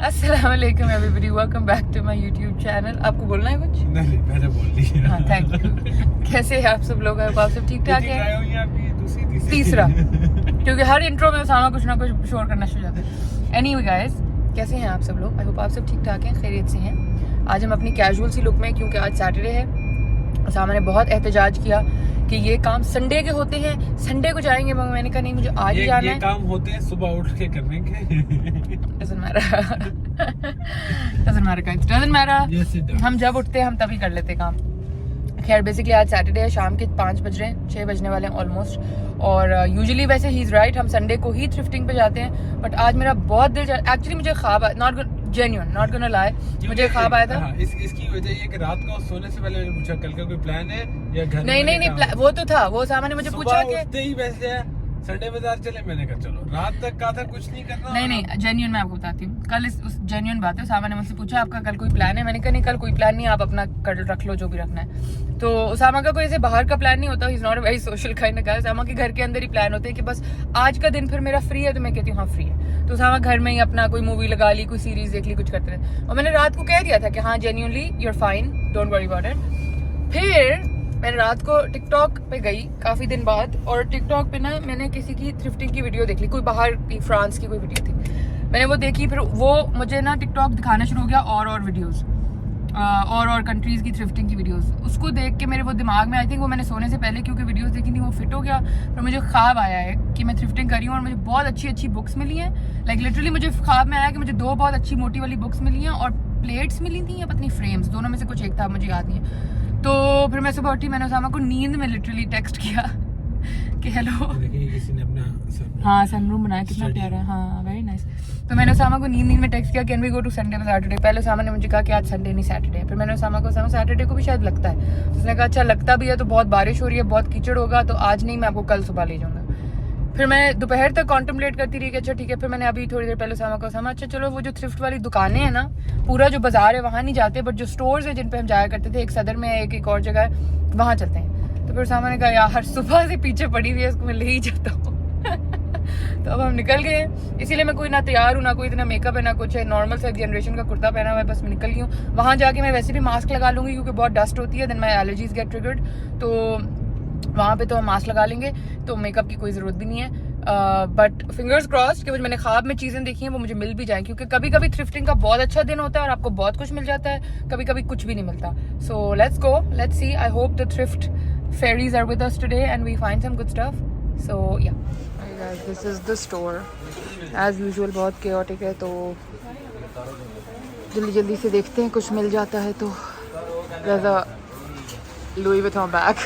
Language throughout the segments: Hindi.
अस्सलाम वालेकुम everybody, welcome back to my YouTube channel. आपको बोलना है कुछ? नहीं, मैंने बोल दिया। हाँ, थैंक यू। कैसे हैं आप सब लोग? आप सब ठीक ठाक हैं? तीसरा क्योंकि हर इंट्रो में उसामा कुछ ना कुछ शोर करना शुरू हो जाता है। एनीवे गाइस, कैसे हैं आप सब लोग? आई होप आप सब ठीक ठाक हैं, खैरियत से हैं। आज हम अपनी कैजुअल सी लुक में, क्योंकि आज सैटरडे है, उसामा ने बहुत एहतजाज किया कि ये काम संडे के होते हैं, संडे को जाएंगे, मगर मैंने कहा नहीं, मुझे आज ही जाना है। ये काम होते हैं सुबह उठ के करने के। doesn't matter। हम जब उठते हैं हम तभी कर लेते काम। खैर, बेसिकली आज सैटरडे है, शाम के 5 बज रहे हैं, 6 बजने वाले हैं ऑलमोस्ट। और यूजुअली वैसे ही इज राइट, हम संडे को ही थ्रिफ्टिंग पे जाते हैं, बट आज मेरा बहुत दिल, एक्चुअली मुझे ख्वाब, नॉट गोना लाई, मुझे ख्वाब आया था। इसकी वजह ये कि रात को सोने से पहले मैंने पूछा कल का कोई प्लान है या घर नहीं, वो तो था, वो सामने मुझे पूछा कि ही वैसे संडे बाजार चले, मैंने कहा चलो, रात तक का था कुछ नहीं करना। नहीं, जेन्युइन मैं आपको बताती हूँ। कल उस जेन्युइन बात है, उसामा ने मुझसे पूछा आपका कल कोई प्लान है? मैंने कहा नहीं, कल कोई प्लान नहीं, आप अपना कर रख लो जो भी रखना है। तो उसामा का कोई ऐसे बाहर का प्लान नहीं होता, he is not a very social kind of guy. Usama के घर के अंदर ही प्लान होते हैं कि बस आज का दिन फिर मेरा फ्री है, तो मैं कहती हूँ हाँ फ्री है, तो उसामा घर में ही अपना कोई मूवी लगा ली, कोई सीरीज देख ली, कुछ करते रहे। और मैंने रात को कह दिया था कि हाँ genuinely you are fine, don't worry about it. फिर मैंने रात को टिकटॉक पे गई काफी दिन बाद, और टिकटॉक पे ना मैंने किसी की थ्रिफ्टिंग की वीडियो देख ली, कोई बाहर की फ्रांस की कोई वीडियो थी, मैंने वो देखी। फिर वो मुझे ना टिकटॉक दिखाना शुरू हो गया और वीडियोस और कंट्रीज की थ्रिफ्टिंग की वीडियोस। उसको देख के मेरे वो दिमाग में, आई थिंक वो मैंने सोने से पहले क्योंकि वीडियोस देखी थी, वो फिट हो गया। फिर मुझे ख्वाब आया है कि मैं थ्रिफ्टिंग कर रही हूँ और मुझे बहुत अच्छी बुक्स मिली हैं। लाइक लिटरली मुझे ख्वाब में आया कि मुझे 2 बहुत अच्छी मोटी वाली बुक्स मिली हैं और प्लेट्स मिली थी या पत्नी फ्रेम्स, दोनों में से कुछ एक था, मुझे याद नहीं है। तो फिर मैं सुबह उठी, मैंने उसामा को नींद में लिटरली टेक्स्ट किया कि हेलो, किसी ने अपना हाँ सनरूम बनाया, कितना प्यारा है, हाँ वेरी नाइस। तो मैंने उसामा को नींद में टेक्स्ट किया can we go to Sunday Saturday. पहले उसामा ने मुझे कहा कि आज संडे नहीं सैटरडे है। फिर मैंने उसामा को सैटरडे को भी शायद लगता है, उसने कहा अच्छा लगता भी है तो बहुत बारिश हो रही है, बहुत कीचड़ होगा, तो आज नहीं, मैं आपको कल सुबह ले जाऊंगा। फिर मैं दोपहर तक कॉन्टम्पलेट करती रही कि अच्छा ठीक है। फिर मैंने अभी थोड़ी देर पहले उसामा को उसामा अच्छा चलो वो जो थ्रिफ्ट वाली दुकानें हैं ना, पूरा जो बाजार है वहाँ नहीं जाते, बट जो स्टोर्स है जिन पे हम जाया करते थे, एक सदर में एक और जगह है, वहाँ चलते हैं। तो फिर उसामा ने कहा यार सुबह से पीछे पड़ी हुई है, इसको मैं ले ही जाता हूँ। तो अब हम निकल गए, इसीलिए मैं कोई ना तैयार हूँ, ना कोई इतना मेकअप है, ना कुछ है, नॉर्मल सा जनरेशन का कुर्ता पहना हुआ है, बस मैं निकल गई हूँ। वहाँ जाके मैं वैसे भी मास्क लगा लूँगी क्योंकि बहुत डस्ट होती है, देन माई एलर्जीज गेट ट्रिगर्ड, तो वहाँ पे तो हम मास्क लगा लेंगे, तो मेकअप की कोई ज़रूरत भी नहीं है। बट फिंगर्स क्रॉस्ड कि मैंने ख्वाब में चीज़ें देखी हैं वो मुझे मिल भी जाएं, क्योंकि कभी कभी थ्रिफ्टिंग का बहुत अच्छा दिन होता है और आपको बहुत कुछ मिल जाता है, कभी कभी कुछ भी नहीं मिलता। So let's go, let's see, I hope the thrift fairies are with us today and we find some good stuff. So yeah this is the store, as usual बहुत केओटिक है, तो जल्दी जल्दी से देखते हैं, कुछ मिल जाता है तो। Louis Vuitton bag.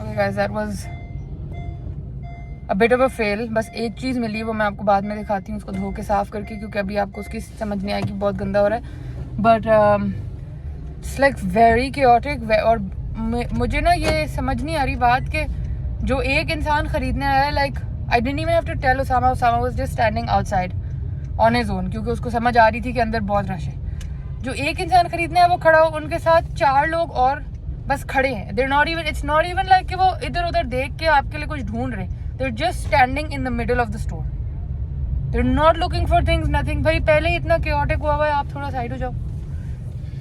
Okay guys, that was a bit of a fail। बस एक चीज़ मिली, वो मैं आपको बाद में दिखाती हूँ, उसको धो के साफ करके, क्योंकि अभी आपको उसकी समझ नहीं आएगी, बहुत गंदा हो रहा है। But it's like very chaotic. और मुझे ना ये समझ नहीं आ रही बात कि जो एक इंसान खरीदने आया है, like I didn't even have to tell Usama was just standing outside on his own, क्योंकि उसको समझ आ रही थी कि अंदर बहुत रश है। जो एक इंसान खरीदने है वो खड़ा हो, उनके साथ 4 लोग और बस खड़े हैं। इट्स नॉट इवन लाइक कि वो इधर उधर देख के आपके लिए कुछ ढूंढ रहे, they are just standing in the middle of the store, they are not looking for things, nothing. भाई पहले ही इतना केओटिक हुआ है, आप थोड़ा साइड हो जाओ।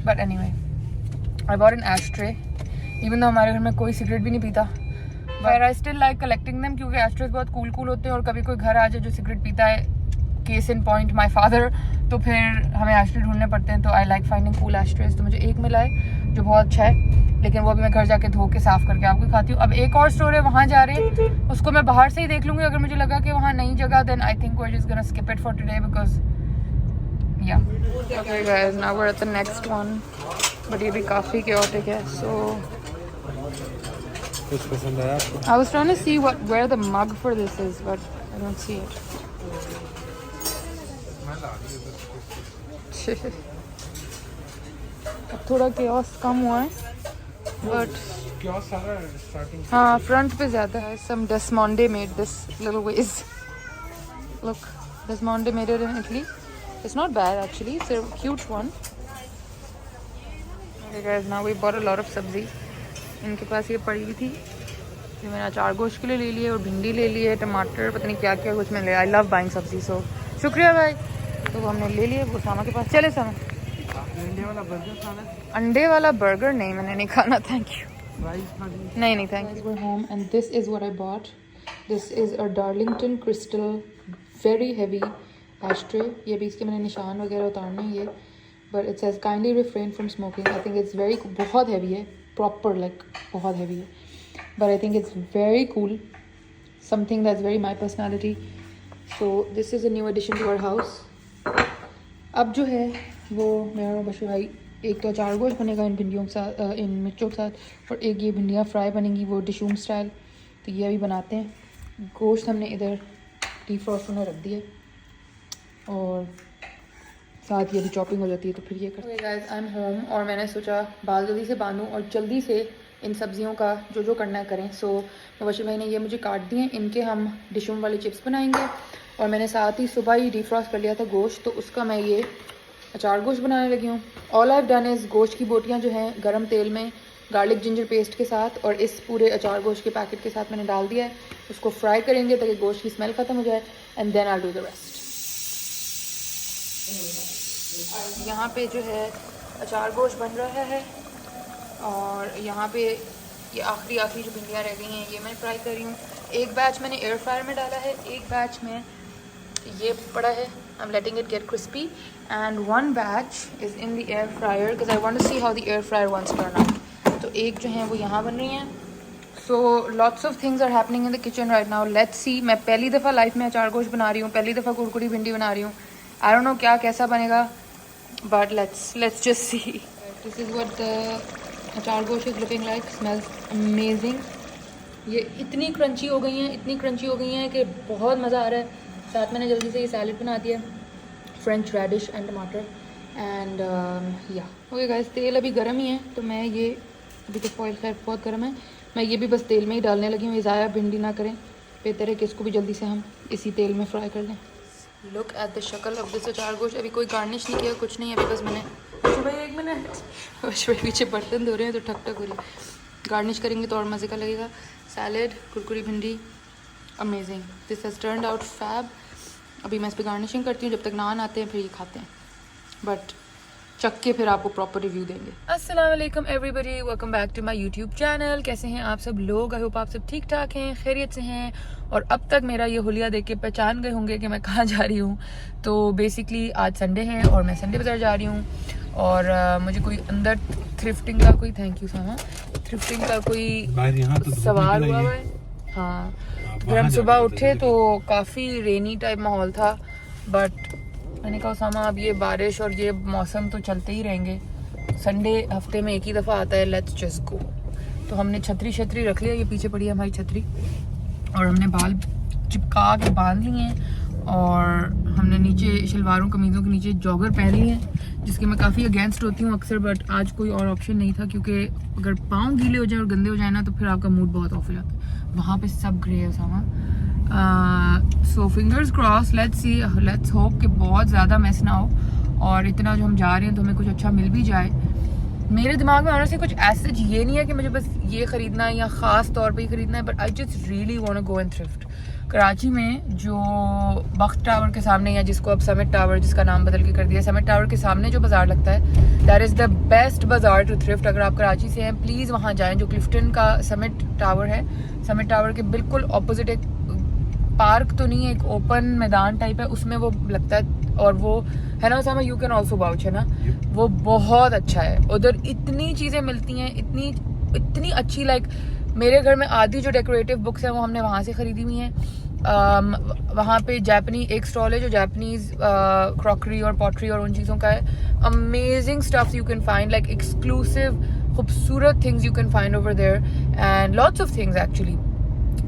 But anyway, I bought N ashtray, even though हमारे घर में कोई सिगरेट भी नहीं पीता, but I still like collecting them, क्योंकि एस्ट्रेस बहुत कूल होते हैं, और कभी कोई घर आ जाए जो सिगरेट पीता है, case in point my father, तो फिर हमें एस्ट्रे ढूंढने पड़ते हैं। तो आई लाइक फाइंडिंग कूल एस्ट्रेस। तो मुझे एक मिला है जो बहुत अच्छा है, लेकिन वो भी मैं घर जाके धो के साफ करके आपको दिखाती हूँ। अब एक और स्टोर है, वहाँ जा रहे हैं, उसको मैं बाहर से ही देख लूँगी। अगर मुझे लगा कि वहाँ नई जगह, then I think we are just gonna skip it for today, because yeah okay guys, now we are at the next one, but ये भी काफ़ी केओटिक है। सो कुछ पसंद आया आपको? I was trying to see where the mug for this is, but I don't see it. अब थोड़ा chaos कम हुआ है, but क्या सारा स्टार्टिंग, हाँ फ्रंट पे ज़्यादा है। Some Desmonde made this little vase. Look, Desmonde made it in Italy. It's not bad actually. It's a cute one. Okay guys, now we bought a lot of sabzi. इनके पास ये पड़ी हुई थी, ये मैंने अचार गोश्त के लिए ले लिए और भिंडी ले ली है, टमाटर, पता नहीं क्या क्या कुछ मैंने लिया। आई लव बाइंग सब्जी, सो शुक्रिया भाई। तो वो हमने ले लिए। वो सामा के पास चले। सामा अंडे वाला बर्गर नहीं, मैंने नहीं खाना, थैंक यू। नहीं thank you. Home and this is what I bought. This is a Darlington crystal very heavy ashtray. ये भी इसके मैंने निशान वगैरह उतारने हैं ये, but it says kindly refrain from smoking. I think it's very, बहुत हैवी है, प्रॉपर लाइक बहुत हैवी है, but I think it's very cool, something that's very my personality. So this is a new addition to our house. अब जो है वो मेरा और बशर भाई, एक तो अचार गोश्त बनेगा इन भिंडियों के साथ, इन मिर्चों के साथ, और एक ये भिंडियाँ फ्राई बनेंगी वो डिशूम स्टाइल। तो ये अभी बनाते हैं। गोश्त हमने इधर डीफ्रॉस्ट होने रख दिया और साथ ये भी चॉपिंग हो जाती है, तो फिर ये करते हैं। गाइस आई एम होम और मैंने सोचा बाल जल्दी से बांधूँ और जल्दी से इन सब्जियों का जो जो करना है करें। सो मुबशिर भाई ने ये मुझे काट दिए, इनके हम डिशूम वाले चिप्स बनाएंगे। और मैंने साथ ही सुबह ही डीफ्रॉस्ट कर लिया था गोश्त, तो उसका मैं ये अचार गोश्त बनाने लगी हूँ। All I have done is गोश्त की बोटियाँ जो हैं गर्म तेल में गार्लिक जिंजर पेस्ट के साथ और इस पूरे अचार गोश्त के पैकेट के साथ मैंने डाल दिया है। उसको फ्राई करेंगे ताकि गोश्त की स्मेल ख़त्म हो जाए, and then I do the rest. यहाँ पे जो है अचार गोश्त बन रहा है और यहाँ पे ये आखिरी जो भिंडियाँ रह गई हैं ये मैं फ्राई कर रही हूँ। एक बैच मैंने एयर फ्रायर में डाला है, एक बैच में ये पड़ा है, I am letting it get crispy, and one batch is in the air fryer because I want to see how the air fryer wants turn out. तो एक जो है वो यहाँ बन रही हैं। So lots of things are happening in the kitchen right now. Let's see, मैं पहली दफ़ा लाइफ में अचार गोश्त बना रही हूँ, पहली दफ़ा कुरकुरी भिंडी बना रही हूँ। आई डोंट नो क्या कैसा बनेगा, but let's just see. This is what the अचार गोश्त is looking like, smells amazing. ये इतनी क्रंची हो गई हैं कि बहुत मज़ा आ रहा है। साथ मैंने जल्दी से ये सैलेड बना दिया, फ्रेंच रेडिश एंड टमाटर, एंड या ओके गाइस। तेल अभी गर्म ही है, तो मैं ये अभी तो फॉइल खैर बहुत गर्म है, मैं ये भी बस तेल में ही डालने लगी हूँ। ये ज़ाया भिंडी ना करें, बेहतर है कि इसको भी जल्दी से हम इसी तेल में फ्राई कर लें। लुक एट द शक्ल ऑफ दिस अचार गोश्त। अभी कोई गार्निश नहीं किया, कुछ नहीं, अभी बस मैंने भाई 1 मिनट पीछे बर्तन धो रहे हैं तो ठक ठक हो रही है। गार्निश करेंगे तो और मज़े का लगेगा। सैलेड, कुरकुरी भिंडी, amazing, this has turned out fab. अभी मैं इस पर गार्निशिंग करती हूँ, जब तक नान आते हैं फिर ये खाते हैं, बट चख के फिर आपको प्रॉपर रिव्यू देंगे। अस्सलाम वालेकुम everybody, welcome back to my YouTube channel. कैसे हैं आप सब लोग? आई होप आप सब ठीक ठाक हैं, खैरियत से हैं, और अब तक मेरा ये हुलिया देख के पहचान गए होंगे कि मैं कहाँ जा रही हूँ। तो बेसिकली आज संडे है और मैं संडे बाज़ार जा रही हूँ, और मुझे कोई अंदर थ्रिफ्टिंग का कोई, थैंक यू सामा, थ्रिफ्टिंग का कोई तो सवाल हुआ है। हाँ, फिर हम सुबह उठे तो काफ़ी रेनी टाइप माहौल था, बट मैंने कहा सामा अब ये बारिश और ये मौसम तो चलते ही रहेंगे, संडे हफ्ते में एक ही दफ़ा आता है, लेट्स जस्ट गो। तो हमने छतरी रख लिया, ये पीछे पड़ी है हमारी छतरी, और हमने बाल चिपका के बांध लिए हैं, और हमने नीचे शलवारों कमीज़ों के नीचे जॉगर पहन लिए हैं, जिसके मैं काफ़ी अगेंस्ट होती हूँ अक्सर, बट आज कोई और ऑप्शन नहीं था, क्योंकि अगर पाँव गीले हो जाए और गंदे हो जाए ना तो फिर आपका मूड बहुत ऑफ हो जाता है। वहाँ पे सब ग्रे है सामा। So fingers cross, let's see, let's hope कि बहुत ज़्यादा मैस ना हो, और इतना जो हम जा रहे हैं तो हमें कुछ अच्छा मिल भी जाए। मेरे दिमाग में ऑनेस्टली कुछ ऐसा ये नहीं है कि मुझे बस ये ख़रीदना है या ख़ास तौर पे ही ख़रीदना है, but I just really want to go and thrift. Karachi में जो बख्त टावर के सामने, या जिसको अब समिट टावर, जिसका नाम बदल के कर दिया, समिट टावर के सामने जो बाज़ार लगता है, दैट इज़ द बेस्ट बाज़ार टू थ्रिफ्ट। अगर आप कराची से हैं प्लीज़ वहाँ जाएँ। जो क्लिफ्टन का समिट टावर है, समिट टावर के बिल्कुल ऑपोजिट एक पार्क तो नहीं है, एक ओपन मैदान टाइप है, उसमें वो लगता है, और वो है ना Usama, you can also vouch, है ना, वो बहुत अच्छा है। उधर इतनी चीज़ें मिलती हैं, इतनी अच्छी, लाइक मेरे घर में आधी जो डेकोरेटिव बुक्स हैं वो हमने वहाँ से ख़रीदी हुई हैं। वहाँ पे एक स्टॉल है जो जापानीज़ क्रॉकरी और पॉटरी और उन चीज़ों का है। Amazing stuffs you can find, like exclusive खूबसूरत things you can find over there, and lots of things actually.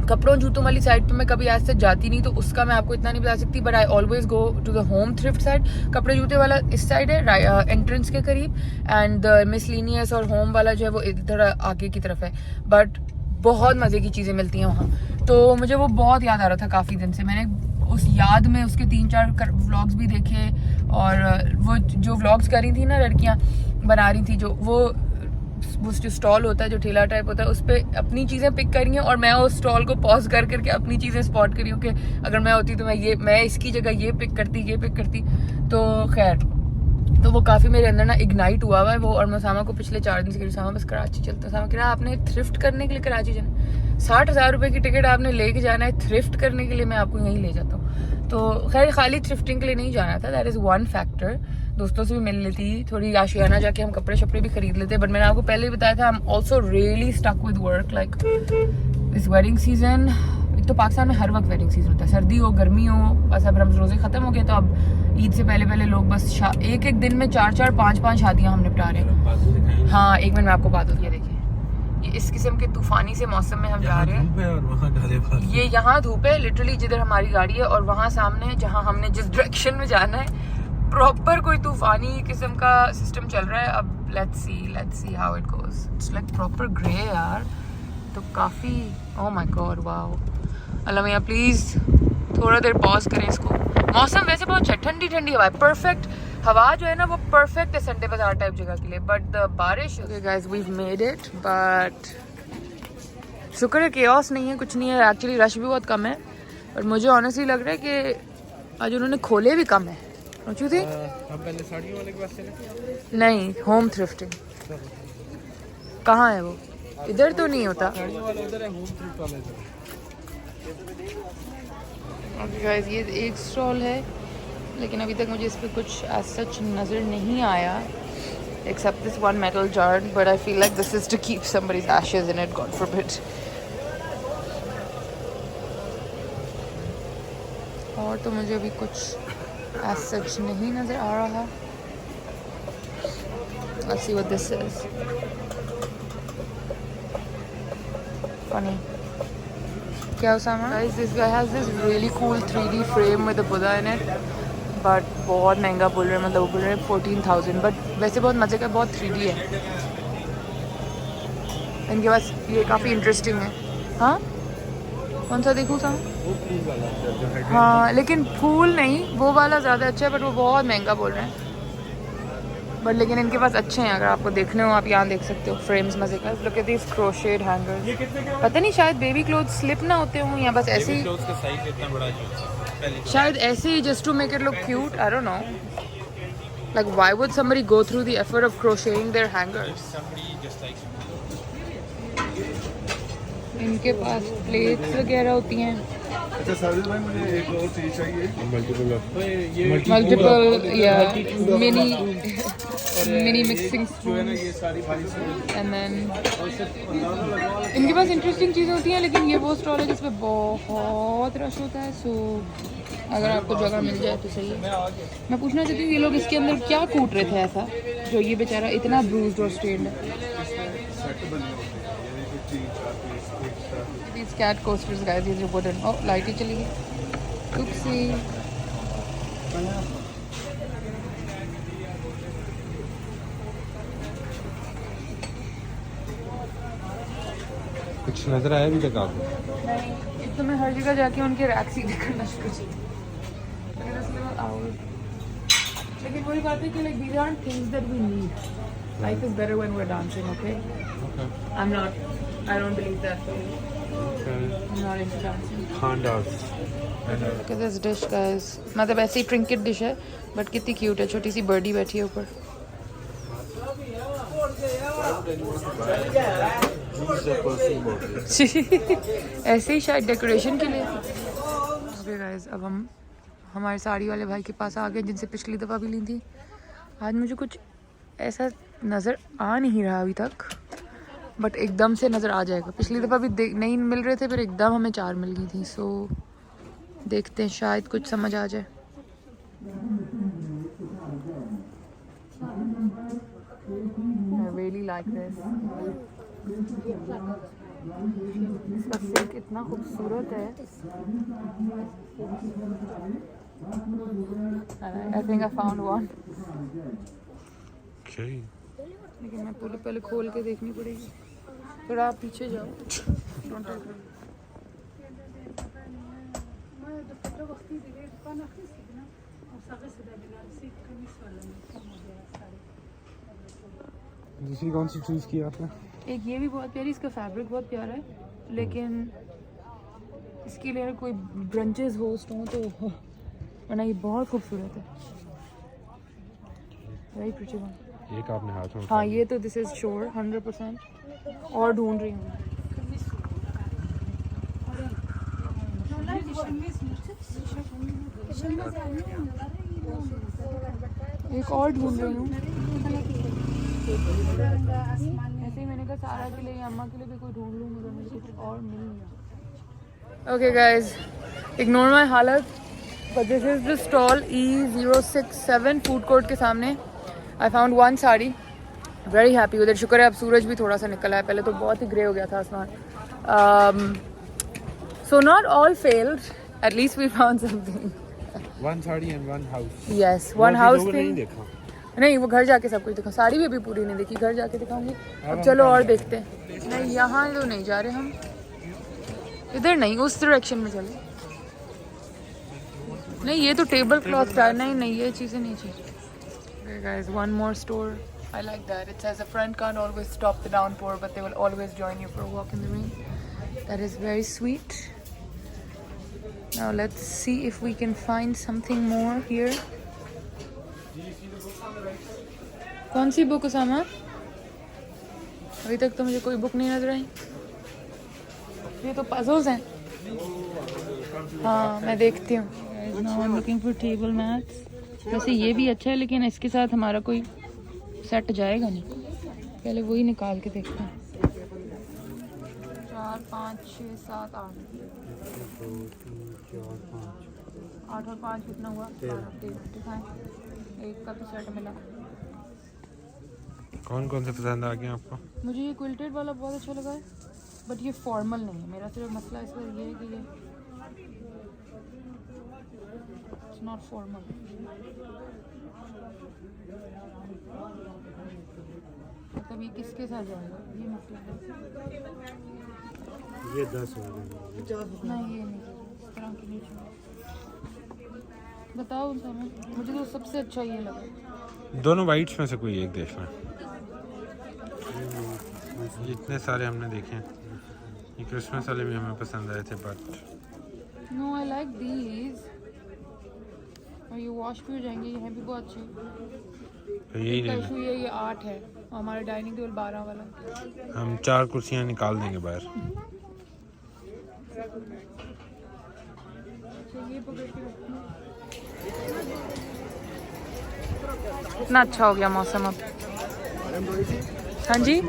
कपड़ों जूतों वाली साइड पे मैं कभी आज तक जाती नहीं, तो उसका मैं आपको इतना नहीं बता सकती, but I always go to the home thrift side. कपड़े जूते वाला इस साइड है, एंट्रेंस के करीब, एंड द मिसलिनियस और होम वाला जो है वो इधर आगे की तरफ है, बट बहुत मज़े की चीज़ें मिलती हैं वहाँ। तो मुझे वो बहुत याद आ रहा था काफ़ी दिन से। मैंने उस याद में उसके 3-4 व्लॉग्स भी देखे, और वो जो व्लॉग्स कर रही थी ना लड़कियाँ बना रही थी, जो वो वो जो स्टॉल होता है, जो ठेला टाइप होता है, उस पर अपनी चीज़ें पिक करी हैं और मैं उस स्टॉल को पॉज कर करके अपनी चीज़ें स्पॉट करी हूँ कि अगर मैं होती तो मैं इसकी जगह ये पिक करती। तो खैर, तो वो काफ़ी मेरे अंदर ना इग्नाइट हुआ हुआ है वो। और मैं सामा को पिछले 4 दिन से कह सामा बस कराची चलता है। सामा कह रहा है आपने थ्रिफ्ट करने के लिए कराची जाना, 60,000 रुपये की टिकट आपने लेके जाना है, थ्रिफ्ट करने के लिए मैं आपको यहीं ले जाता हूँ। तो खैर खाली थ्रिफ्टिंग के लिए नहीं जाना था, दैट इज़ वन फैक्टर। दोस्तों से भी मिल लेती, थोड़ी आशियाना जाके हम कपड़े शपड़े भी खरीद लेते। बट मैंने आपको पहले ही बताया था, I am also really stuck with work. Like इस वेडिंग सीजन, एक तो पाकिस्तान में हर वक्त वेडिंग सीजन होता है, सर्दी हो गर्मी हो, बस अब रमज़ रोज़े ख़त्म हो गए तो अब ईद से पहले लोग बस एक दिन में 4-4 5-5 शादियाँ हम निपटा रहे हैं। हाँ, एक मिनट में आपको बात होती है। देखिए, ये इस किस्म के तूफानी से मौसम में हम जा रहे हैं। ये यहाँ धूप है लिटरली, जिधर हमारी गाड़ी है, और वहाँ सामने जहाँ हमने जिस डायरेक्शन में जाना है प्रॉपर कोई तूफानी किस्म का सिस्टम चल रहा है। अब let's see how it goes. It's like proper grey यार, तो काफ़ी, oh my God, wow. Allah मियां प्लीज़ थोड़ा देर पॉज करें इसको। मौसम वैसे बहुत ठंडी हवा है, परफेक्ट हवा जो है ना वो परफेक्ट है संडे बाजार टाइप जगह के लिए। But the barish, okay guys we made it, but शुक्र है केओस नहीं है, कुछ नहीं है। एक्चुअली रश भी बहुत कम है, और मुझे ऑनेस्टली लग रहा है कि आज उन्होंने खोले भी कम है। Don't you think? हम पहले साड़ियों वाले के पास चले। नहीं, होम थ्रिफ्टिंग कहाँ है वो? इधर तो नहीं होता। साड़ियों वाला उधर है, होम थ्रिफ्ट वाला इधर। ओके गाइस, ये एक स्टॉल है, लेकिन अभी तक मुझे इस पर कुछ एज सच नज़र नहीं आया, except this one metal jar, but I feel like this is to keep somebody's ashes in it, God forbid. और तो मुझे अभी कुछ एज सच नहीं नज़र आ रहा। Let's see what this is. Funny. क्या Usama? Guys, this guy has this really cool 3D frame with a Buddha in it. But बहुत महंगा बोल रहे हैं, मतलब वो बोल रहे हैं 14,000, बट वैसे बहुत मज़े का, बहुत 3D है। इनके पास ये काफ़ी इंटरेस्टिंग है। हाँ, कौन सा देखूँ सामा? वो फूल वाला। हाँ, लेकिन फूल नहीं, वो वाला ज़्यादा अच्छा है, बट वो बहुत महंगा बोल रहे हैं। बट लेकिन इनके पास अच्छे हैं, अगर आपको देखने हो आप यहाँ देख सकते हो फ्रेम्स मजे का। Look at this crocheted hangers. पता नहीं, शायद बेबी क्लोथ स्लिप ना होते हों, या बस ऐसे ही, उसका साइज इतना बड़ा जो शायद ऐसे ही just to make it look cute. I don't know, like why would somebody go through the effort of crocheting their hangers. इनके पास प्लेट्स वगैरह होती हैं। अच्छा साजिद भाई, मुझे एक और चीज़ चाहिए। मल्टीपल या मिनी मिक्सिंग स्पून, ये सारी भाई से एंड देन इनके पास इंटरेस्टिंग चीज़ें होती हैं। लेकिन ये वो स्टॉल है जिसमें बहुत रश होता है, सो अगर आपको जगह मिल जाए तो सही है। मैं पूछना चाहती हूँ, ये लोग इसके अंदर क्या कूट रहे थे ऐसा, जो ये बेचारा इतना ब्रूज्ड और स्टेन्ड है। सेट बने होते हैं, यानी कि 3-4 पीस एक साथ। These cat coasters guys, ये जो wooden, oh लाइट ही चली गई, oopsie। कुछ नजर आया अभी तक आपको? नहीं, एक तो मैं हर जगह जाके उनके रैक्स ही देखना शुरू की, लेकिन वही बात है कि like these aren't things that we need. Life is better when we're dancing, okay? I don't believe that. I'm not into dancing. Can't dance. Look at this dish guys, मतलब ऐसी ही ट्रिंकेट डिश है, बट कितनी क्यूट है, छोटी सी बर्डी बैठी है ऊपर। ऐसे ही शायद डेकोरेशन के लिए। ओके गाइस, अब हम हमारे साड़ी वाले भाई के पास आ गए, जिनसे पिछली दफ़ा भी ली थी। आज मुझे कुछ ऐसा नज़र आ नहीं रहा अभी तक, बट एकदम से नज़र आ जाएगा। पिछली दफ़ा भी नहीं मिल रहे थे, फिर एकदम हमें 4 मिल गई थी। सो देखते हैं, शायद कुछ समझ आ जाए। I really like this. इसका सिल्क इतना खूबसूरत है। I think I found one. Okay. लेकिन मैं पूरी पहले खोल के देखनी पड़ेगी। थोड़ा आप पीछे जाओ। Don't touch me. दूसरी कौन सी चूज की आपने? एक ये भी बहुत प्यारी, इसका फैब्रिक बहुत प्यारा है, लेकिन इसके लिए कोई ब्रंचेस होस्ट हो तो, वरना ये बहुत खूबसूरत है। Very pretty one. एक आपने हाथ में हाँ ये तो दिस इज श्योर 100%। और ढूंढ रही हूँ। एक और ढूंढ रही हूँ। ऐसे ही मैंने कहा सारा के लिए, अम्मा के लिए भी कोई ढूंढ लूँ, मगर मुझे कुछ और मिल नहीं रहा। ओके गाइज, इग्नोर माई हालत, but this is the stall E067 food court के सामने। I found one sari, very happy उधर। शुक्र है अब सूरज भी थोड़ा सा निकला है, पहले तो बहुत ही ग्रे हो गया था आसमान। So not all failed, at least we found something. One sari and one house. Yes, one house नहीं थिंग। देखा। नहीं, वो घर जाके सब कुछ दिखा। साड़ी भी अभी पूरी नहीं देखी, घर जाके दिखाऊंगी। अब चलो और देखते हैं। नहीं यहाँ तो नहीं जा रहे हम, इधर नहीं, उस डायरेक्शन में चले। नहीं ये तो टेबल क्लॉथ था। नहीं नहीं ये चीज़ें नहीं चाहिए। Okay guys, one more store. I like that. It says a friend can't always stop the downpour, but they will always join you for a walk in the rain. That is very sweet. Now let's see if we can find something more here. कौन सी बुक उसामा? अभी तक तो मुझे कोई बुक नहीं नजर आई। ये तो पजल्स हैं। हाँ मैं देखती हूँ। Now I'm looking for table mats. वैसे ये भी अच्छा है, लेकिन इसके साथ हमारा कोई सेट जाएगा नहीं। पहले वही निकाल के देखते हैं। 4 5 6 7 8 8 और 5 कितना हुआ? 13 एक का तो सेट मिला। कौन कौन से पसंद आ गए आपको? मुझे ये क्विल्टेड वाला बहुत अच्छा लगा है, बट ये फॉर्मल नहीं है। मेरा सिर्फ मसला इस पर ये है कि ये इट्स नॉट फॉर्मल। मतलब ये किसके साथ जाएगा, ये मसला है। ये 10 हो गए। नहीं ये नहीं, इस तरह की नहीं चाहिए। बताओ समय, मुझे तो सबसे अच्छा ये लगा। दोनों वाइट्स में से कोई एक देख लें। इतने सारे हमने देखे हैं। ये क्रिसमस वाले भी हमें पसंद आए थे, but no I like these. और ये वॉश भी हो जाएंगे, ये हैं भी बहुत अच्छे। तो यही ले इशू ये 8 है, और हमारा डाइनिंग टेबल 12 वाला। हम 4 कुर्सियाँ निकाल देंगे बाहर। ये पकड़ के रखना। कितना अच्छा हो गया मौसम अब। हाँ जी,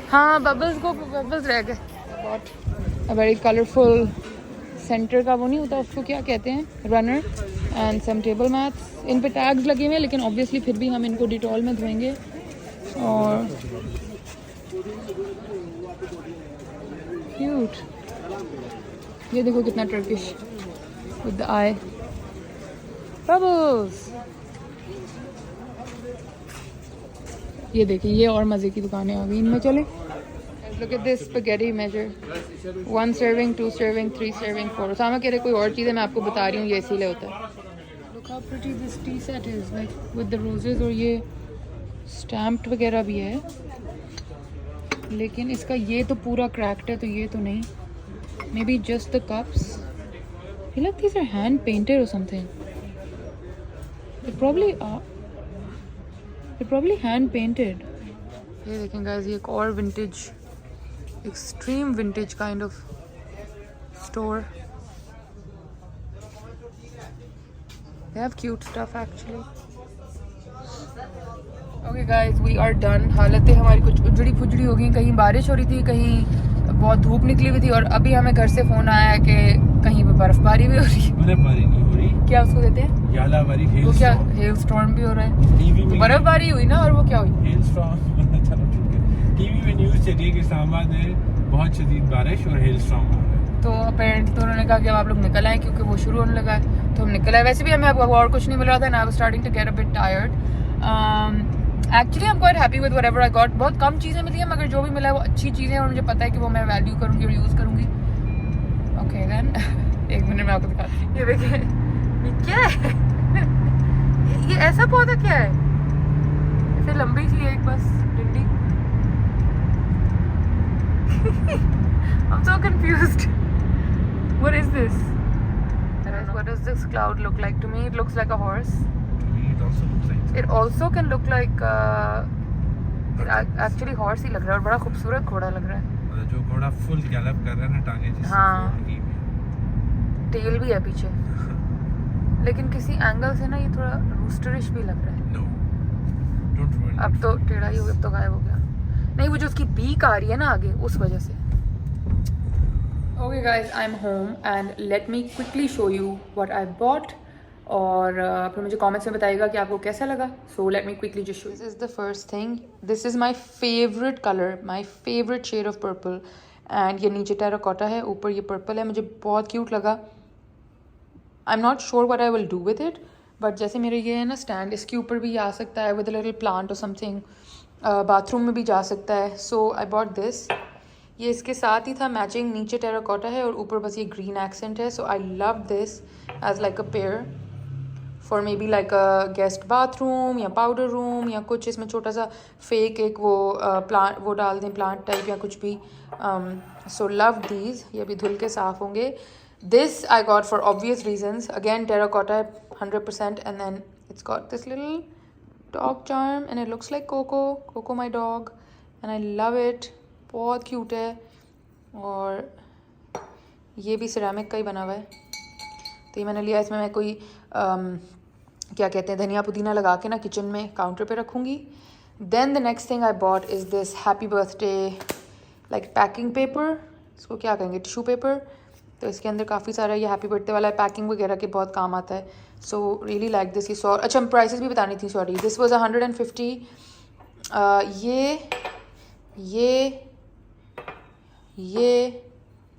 हाँ बबल्स रह गए बहुत। वेरी कलरफुल सेंटर का वो नहीं होता, उसको क्या कहते हैं, runner and some table mats. इन पे टैग्स लगे हुए हैं, लेकिन ऑब्वियसली फिर भी हम इनको डिटॉल में धोएंगे। और क्यूट, ये देखो कितना Turkish with the I bubbles. ये देखिए, ये और मज़े की दुकानें आ गई इनमें। चले look at this spaghetti measure, 1 serving 2 serving 3 serving 4। सामा कह रहे कोई और चीज़ है, मैं आपको बता रही हूँ ये इसीलिए होता है। Look how pretty this T set is, like with the roses. और ये स्टैम्प्ड वगैरह भी है, लेकिन इसका ये तो पूरा क्रैक्ड है, तो ये तो नहीं। May be just the cups. I feel like these are hand painted or something. They're probably hand painted. ये देखें guys, ये एक और vintage, extreme vintage kind of store. They have cute stuff actually. Okay guys, we are done. हालतें हमारी कुछ उजड़ी फुजड़ी हो गई। कहीं बारिश हो रही थी, कहीं बहुत धूप निकली हुई थी, और अभी हमें घर से फोन आया है कि कहीं पे बर्फबारी भी हो रही है। बर्फबारी नहीं हो रही, क्या उसको कहते हैं, यालाबारी, वो क्या, हेल स्टॉर्म भी हो रहा है। टीवी में बर्फबारी हुई ना, और वो क्या हुई, हेल स्टॉर्म। चलो ठीक है, टीवी में न्यूज़ चल रही है कि इस्लामाबाद में बहुत शदीद बारिश और हेल स्टॉर्म आ रहा है। तो अपेरेंटली तो उन्होंने कहा कि अब आप लोग निकल आए, क्योंकि वो शुरू होने लगा है। तो हम निकल आए। वैसे भी हमें अब और कुछ नहीं मिल रहा था, and I was starting to get a bit tired. Actually I am quite happy with whatever I got. बहुत कम चीज़ें मिली हैं, मगर जो भी मिला है वो अच्छी चीज़ें हैं, और मुझे पता है कि वो मैं वैल्यू करूँगी और यूज़ करूँगी। ओके देन, एक मिनट में आपको दिखाती हूँ। ये देखिए, ये क्या है? ये ऐसा पौधा क्या है? ऐसे लंबी थी एक बस डंडी। I'm so confused. What is this? What does this cloud look like? To me it looks like a horse. To me it also looks like It also can look like actually horse ही लग रहा है और बड़ा खूबसूरत घोड़ा लग रहा है। जो घोड़ा फुल गैलप कर रहा है ना, टांगे जिससे हाँ। फोल्ड की हुई है। टेल भी है पीछे, लेकिन किसी एंगल से ना ये थोड़ा रूस्टरिश भी लग रहा है। No. Don't ruin अब it. तो टेढ़ा ही हो गया, अब तो गायब हो गया। नहीं, वो जो उसकी बीक आ रही है ना आगे, उस वजह से। Okay guys, I'm home and let me quickly show you what I bought और फिर मुझे कमेंट्स में बताइएगा कि आपको कैसा लगा। So let me quickly just show you. This is the first thing. This is my favorite color, my favorite shade of purple and ये नीचे टेराकोटा है, ऊपर ये पर्पल है, मुझे बहुत क्यूट लगा। I'm not sure what I will do with it, but जैसे मेरे ये है ना स्टैंड, इसके ऊपर भी आ सकता है with a little plant or something, bathroom में भी जा सकता है। So I bought this. ये इसके साथ ही था मैचिंग, नीचे टेराकोटा है और ऊपर बस ये ग्रीन एक्सेंट है। So I love this as like a pair for maybe like a guest bathroom या पाउडर रूम या कुछ, इसमें छोटा सा फेक एक वो प्लांट वो डाल दें, प्लांट टाइप या कुछ भी। So love these. ये अभी धुल के साफ़ होंगे। This I got for obvious reasons, again terracotta 100% and then it's got this little dog charm and it looks like Coco my dog and I love it. बहुत क्यूट है और ये भी सिरेमिक का ही बना हुआ है। तो ये मैंने लिया, इसमें मैं कोई क्या कहते हैं धनिया पुदीना लगा के ना किचन में काउंटर पे रखूँगी। Then the next thing I bought is this happy birthday like packing paper, इसको क्या कहेंगे, टिशू पेपर। तो इसके अंदर काफ़ी सारा ये हैप्पी बर्थडे वाला पैकिंग वगैरह के बहुत काम आता है। So really like this. ये अच्छा प्राइसेस भी बतानी थी, सॉरी। This was 150। ये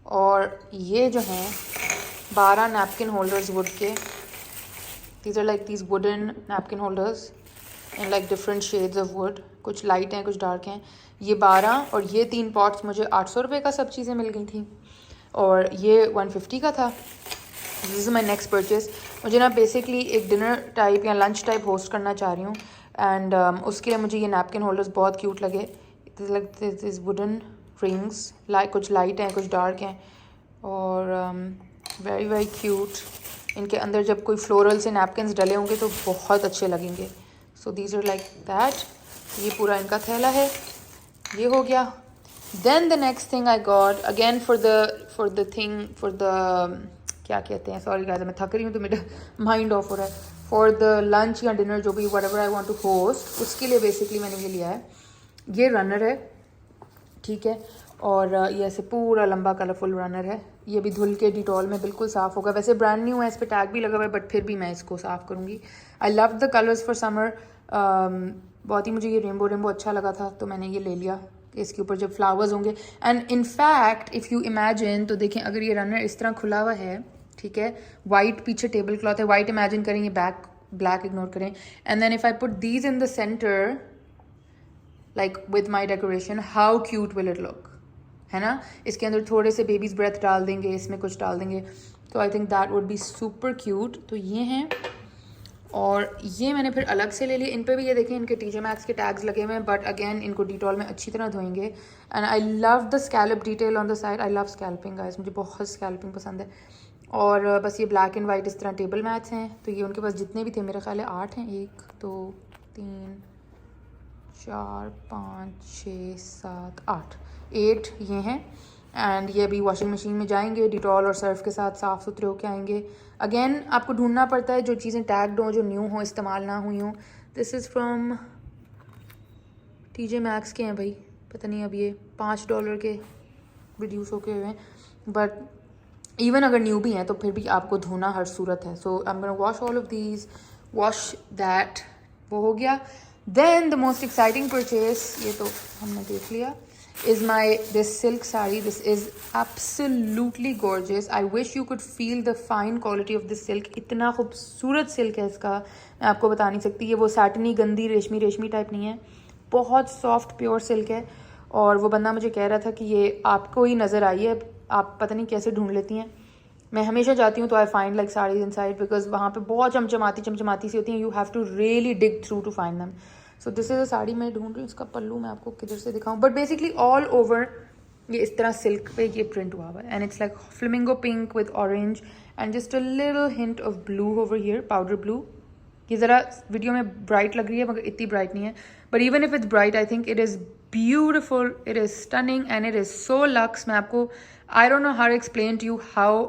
और ये जो हैं 12 नैपकिन होल्डर्स वुड के। These are like these wooden napkin holders in like different shades of wood, कुछ लाइट हैं कुछ डार्क हैं। ये 12 और ये 3 पॉट्स मुझे 800 रुपये का सब चीज़ें मिल गई थी और ये 150 का था। This is my next purchase. मुझे ना बेसिकली एक डिनर टाइप या लंच टाइप होस्ट करना चाह रही हूँ एंड उसके लिए मुझे ये नैपकिन होल्डर्स बहुत क्यूट लगे। Like this wooden rings, like कुछ लाइट हैं कुछ डार्क हैं और वेरी वेरी क्यूट। इनके अंदर जब कोई फ्लोरल से नैपकिन्स डले होंगे तो बहुत अच्छे लगेंगे। So these are like that. ये पूरा इनका थैला है, ये हो गया। Then the next thing I got again for the क्या कहते हैं, सॉरी गाइस मैं थक रही हूँ तो मेरा माइंड ऑफ हो रहा है। फॉर द लंच या डिनर जो भी whatever I want to host, उसके लिए बेसिकली मैंने ये लिया है। ये रनर है, ठीक है, और ये ऐसे पूरा लंबा कलरफुल रनर है। ये भी धुल के डिटॉल में बिल्कुल साफ़ होगा। वैसे ब्रांड न्यू है, इस पर टैग भी लगा हुआ है, बट फिर भी मैं इसको साफ़ करूँगी। आई love the colours for summer. बहुत ही मुझे ये रेनबो अच्छा लगा था तो मैंने ये ले लिया। इसके ऊपर जब फ्लावर्स होंगे and in fact if you imagine, तो देखें अगर ये रनर इस तरह खुला हुआ है, ठीक है, वाइट पीछे टेबल क्लॉथ है, वाइट इमेजिन करें, ये ब्लैक इग्नोर करें, and then if I put these in the centre like with my decoration, how cute will it look, है ना। इसके अंदर थोड़े से बेबीज ब्रेथ डाल देंगे, इसमें कुछ डाल देंगे, तो I think that would be super cute. तो ये हैं और ये मैंने फिर अलग से ले लिए। इन पे भी ये देखें इनके TJ Maxx के टैग्स लगे हुए हैं, बट अगेन इनको डिटॉल में अच्छी तरह धोएंगे। And I love the scallop detail on the side. I love scalloping guys, मुझे बहुत स्कैल्पिंग पसंद है। और बस ये ब्लैक एंड वाइट इस तरह टेबल मैट्स हैं। तो ये उनके पास जितने भी थे, मेरा ख्याल है 8 हैं, 1 2 3 4 5 6 7 8 ये हैं। एंड ये अभी वॉशिंग मशीन में जाएंगे, डिटॉल और सर्फ के साथ साफ़ सुथरे होके आएंगे। अगेन आपको ढूंढना पड़ता है जो चीज़ें टैग्ड हों, जो न्यू हों, इस्तेमाल ना हुई हों। This is from TJ Maxx के हैं भाई, पता नहीं अब ये $5 के रिड्यूस होके हुए हैं, बट इवन अगर न्यू भी हैं तो फिर भी आपको धोना हर सूरत है। So I am gonna wash all of these, wash that, वो हो गया। Then the most exciting purchase, ये तो हमने देख लिया, is this silk saree. This is absolutely gorgeous. I wish you could feel the fine quality of this silk. इतना खूबसूरत सिल्क है इसका, मैं आपको बता नहीं सकती। ये वो सैटनी गंदी रेशमी टाइप नहीं है, बहुत सॉफ्ट प्योर सिल्क है। और वो बंदा मुझे कह रहा था कि ये आपको ही नज़र आई है, आप पता नहीं कैसे ढूंढ लेती हैं। मैं हमेशा जाती हूँ तो I find like saris inside, because वहाँ पे बहुत चमचमाती सी होती हैं। You have to really dig through to find them. So this is a sari मैं ढूंढ रही हूँ, इसका पल्लू मैं आपको किधर से दिखाऊँ, बट बेसिकली ऑल ओवर ये इस तरह सिल्क पे ये प्रिंट हुआ हुआ है and it's like flamingo pink with orange and just a little hint of blue over here, powder blue. ये ज़रा वीडियो में ब्राइट लग रही है मगर इतनी ब्राइट नहीं है, but even if it's bright I think it is beautiful, it is stunning and it is so luxe. मैं आपको I don't know how explain to you how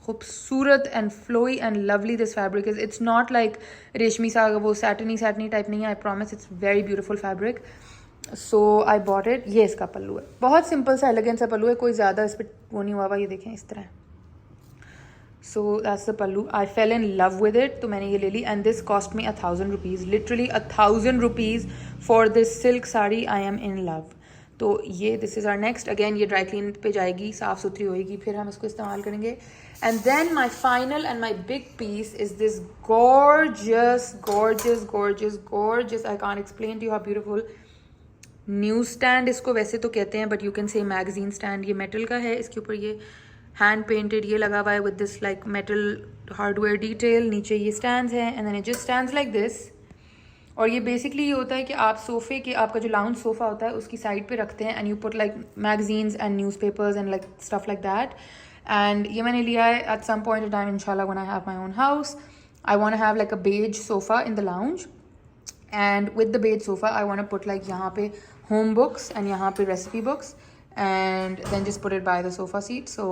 खूबसूरत and flowy and lovely this fabric is. It's not like रेशमी सा वो सैटनी टाइप नहीं है, I promise it's very beautiful fabric. So I bought it. ये इसका पल्लू है, बहुत सिंपल सा एलिगेंट सा पल्लू है, कोई ज़्यादा इस पर वो नहीं हुआ हुआ, ये देखें इस तरह। So that's the pallu, I fell in love with it, तो मैंने ये ले ली and this cost me 1000 rupees, literally 1000 rupees for this silk sari. I am in love. तो ये this is our next, again ये ड्राई क्लीन पे जाएगी, साफ़ सुथरी होएगी, फिर हम इसको इस्तेमाल करेंगे। And then my final and my big piece is this gorgeous gorgeous gorgeous gorgeous, I can't explain to you how beautiful news stand इसको वैसे तो कहते हैं, but you can say magazine stand. ये मेटल का है, इसके ऊपर ये हैंड पेंटेड ये लगा हुआ है with this like metal hardware detail. नीचे ये स्टैंड्स हैं and then it just stands like this. और ये बेसिकली ये होता है कि आप सोफे के, आपका जो लाउंज सोफा होता है उसकी साइड पे रखते हैं and you put like magazines and newspapers and like stuff like that. And ये मैंने लिया है at some point in time इंशाल्लाह when I have my own house, I want to have like a beige sofa in the lounge and with the beige sofa I want to put like यहाँ पे होम बुक्स एंड यहाँ पे recipe books and then just put it by the sofa seat. So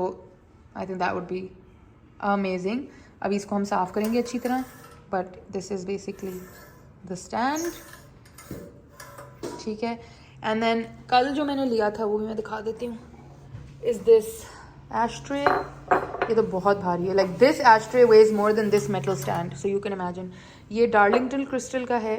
I think that would be amazing. अभी इसको हम साफ़ करेंगे अच्छी तरह, but this is basically the stand, ठीक है। एंड देन कल जो मैंने लिया था वो भी मैं दिखा देती हूँ, इज़ दिस एशट्रे। ये तो बहुत भारी है, like this ashtray weighs more than this metal stand, so you can imagine. ये डार्लिंगटन क्रिस्टल का है,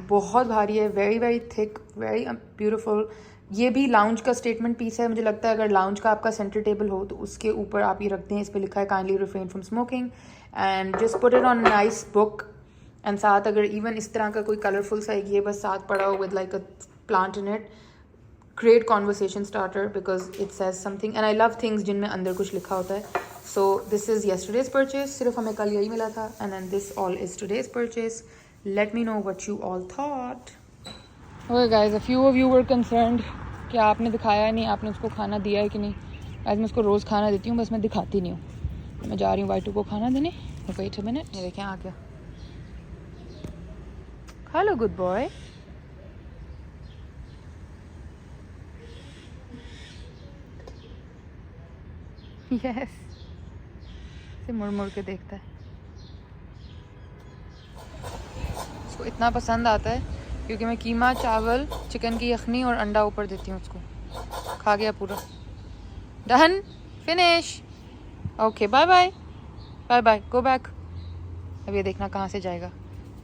बहुत भारी है, very very thick, very beautiful. ये भी लाउंज का स्टेटमेंट पीस है। मुझे लगता है अगर लाउंज का आपका सेंटर टेबल हो तो उसके ऊपर आप ये रखते हैं, इस पर लिखा है kindly refrain from smoking and just put it on nice book. And साथ अगर इवन इस तरह का कोई कलरफुल सा ये बस साथ पड़ा हो with like a plant in it, great conversation starter because it says something and I love things जिनमें अंदर कुछ लिखा होता है। So this is yesterday's purchase, सिर्फ हमें कल यही मिला था and then this all is today's purchase. Let me know what you all thought. Okay guys, a few of you were concerned कि आपने दिखाया नहीं, आपने उसको खाना दिया है कि नहीं। आज मैं उसको रोज़ खाना देती हूँ, बस मैं दिखाती नहीं हूँ। मैं जा रही हूँ वाइटू को खाना देने। वेट अ मिनट, ये देखें आ गया, खा लो गुड बॉय। यस, से मुड़ मुड़ के देखता है, उसको इतना पसंद आता है क्योंकि मैं कीमा, चावल, चिकन की यखनी और अंडा ऊपर देती हूँ उसको। खा गया पूरा। Done, finish, okay bye bye bye bye, go back. अब ये देखना कहाँ से जाएगा,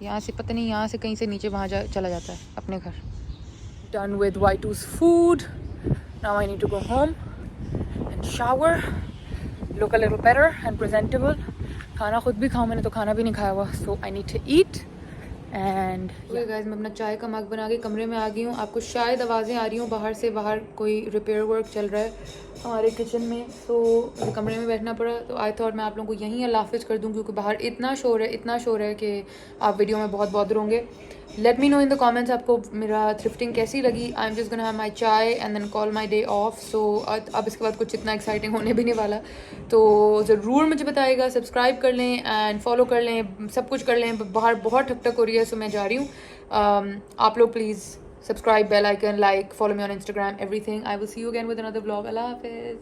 यहाँ से पता नहीं, यहाँ से कहीं से नीचे वहाँ चला जाता है अपने घर। Done with Waitrose food, now I need to go home and shower, look a little better and presentable. खाना खुद भी खाऊँ, मैंने तो खाना भी नहीं खाया हुआ, so I need to eat. And guys, मैं अपना चाय का मग बना के कमरे में आ गई हूँ। आपको शायद आवाज़ें आ रही हूँ बाहर से, बाहर कोई रिपेयर वर्क चल रहा है हमारे किचन में, तो मुझे कमरे में बैठना पड़ा। तो आई थॉट मैं आप लोगों को यहीं अल्लाह हाफ़िज़ कर दूँ क्योंकि बाहर इतना शोर है कि आप वीडियो में बहुत बॉदर होंगे। Let me know in the comments आपको मेरा थ्रिफ्टिंग कैसी लगी। I am just gonna have my chai and then call my day off. So अब इसके बाद कुछ इतना एक्साइटिंग होने भी नहीं वाला, तो ज़रूर मुझे बताइएगा। सब्सक्राइब कर लें एंड फॉलो कर लें, सब कुछ कर लें। बाहर बहुत ठक ठक हो रही है, सो मैं जा रही हूँ। आप लोग please subscribe, bell icon, like, follow me on Instagram, everything. I will see you again with another vlog. Allah Hafiz.